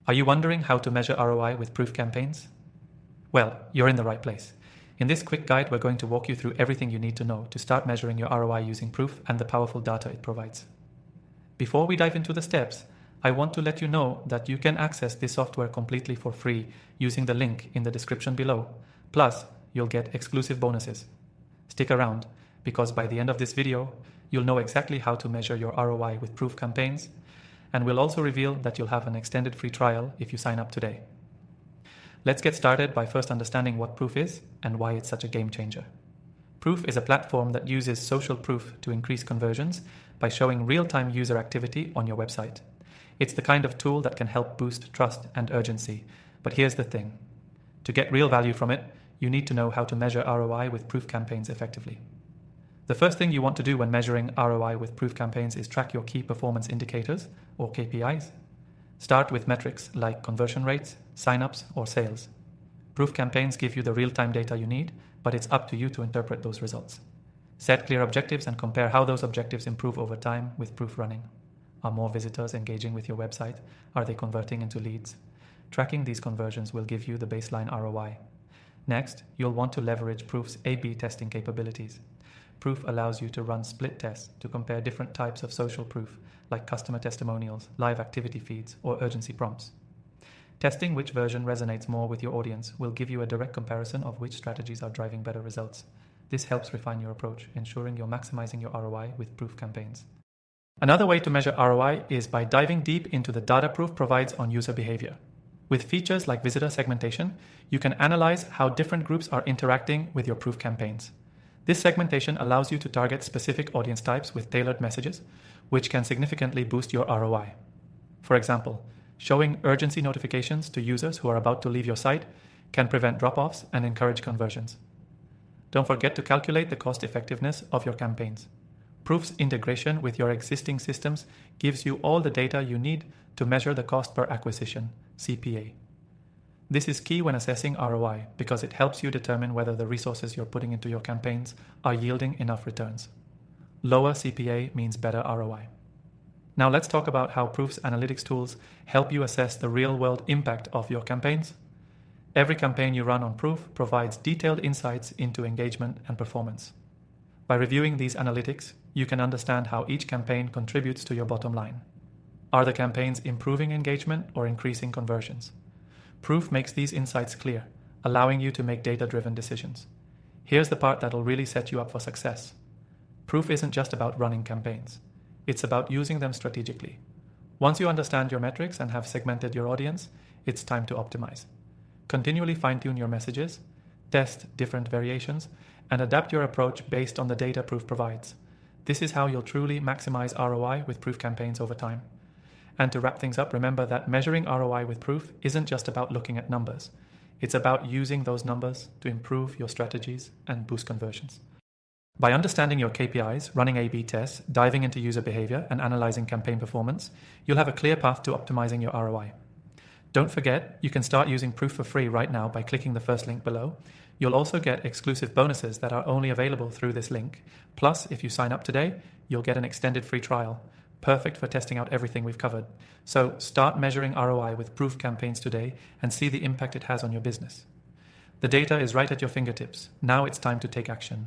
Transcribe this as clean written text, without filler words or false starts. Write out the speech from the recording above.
Are you wondering how to measure ROI with proof campaigns? Well, you're in the right place. In this quick guide, we're going to walk you through everything you need to know to start measuring your ROI using proof and the powerful data it provides. Before we dive into the steps, I want to let you know that you can access this software completely for free using the link in the description below. Plus, you'll get exclusive bonuses. Stick around, because by the end of this video, you'll know exactly how to measure your ROI with proof campaigns, and we'll also reveal that you'll have an extended free trial if you sign up today. Let's get started by first understanding what proof is and why it's such a game changer. Proof is a platform that uses social proof to increase conversions by showing real-time user activity on your website. It's the kind of tool that can help boost trust and urgency. But here's the thing. To get real value from it, you need to know how to measure ROI with proof campaigns effectively. The first thing you want to do when measuring ROI with proof campaigns is track your key performance indicators, or KPIs. Start with metrics like conversion rates, signups, or sales. Proof campaigns give you the real-time data you need, but it's up to you to interpret those results. Set clear objectives and compare how those objectives improve over time with proof running. Are more visitors engaging with your website? Are they converting into leads? Tracking these conversions will give you the baseline ROI. Next, you'll want to leverage Proof's A/B testing capabilities. Proof allows you to run split tests to compare different types of social proof, like customer testimonials, live activity feeds, or urgency prompts. Testing which version resonates more with your audience will give you a direct comparison of which strategies are driving better results. This helps refine your approach, ensuring you're maximizing your ROI with proof campaigns. Another way to measure ROI is by diving deep into the data proof provides on user behavior. With features like visitor segmentation, you can analyze how different groups are interacting with your proof campaigns. This segmentation allows you to target specific audience types with tailored messages, which can significantly boost your ROI. For example, showing urgency notifications to users who are about to leave your site can prevent drop-offs and encourage conversions. Don't forget to calculate the cost effectiveness of your campaigns. Proof's integration with your existing systems gives you all the data you need to measure the cost per acquisition, CPA. This is key when assessing ROI because it helps you determine whether the resources you're putting into your campaigns are yielding enough returns. Lower CPA means better ROI. Now let's talk about how Proof's analytics tools help you assess the real-world impact of your campaigns. Every campaign you run on Proof provides detailed insights into engagement and performance. By reviewing these analytics, you can understand how each campaign contributes to your bottom line. Are the campaigns improving engagement or increasing conversions? Proof makes these insights clear, allowing you to make data-driven decisions. Here's the part that'll really set you up for success. Proof isn't just about running campaigns. It's about using them strategically. Once you understand your metrics and have segmented your audience, it's time to optimize. Continually fine-tune your messages, test different variations, and adapt your approach based on the data Proof provides. This is how you'll truly maximize ROI with Proof campaigns over time. And to wrap things up, remember that measuring ROI with Proof isn't just about looking at numbers. It's about using those numbers to improve your strategies and boost conversions. By understanding your KPIs, running A/B tests, diving into user behavior, and analyzing campaign performance, you'll have a clear path to optimizing your ROI. Don't forget, you can start using Proof for free right now by clicking the first link below. You'll also get exclusive bonuses that are only available through this link. Plus, if you sign up today, you'll get an extended free trial. Perfect for testing out everything we've covered. So start measuring ROI with Proof campaigns today and see the impact it has on your business. The data is right at your fingertips. Now it's time to take action.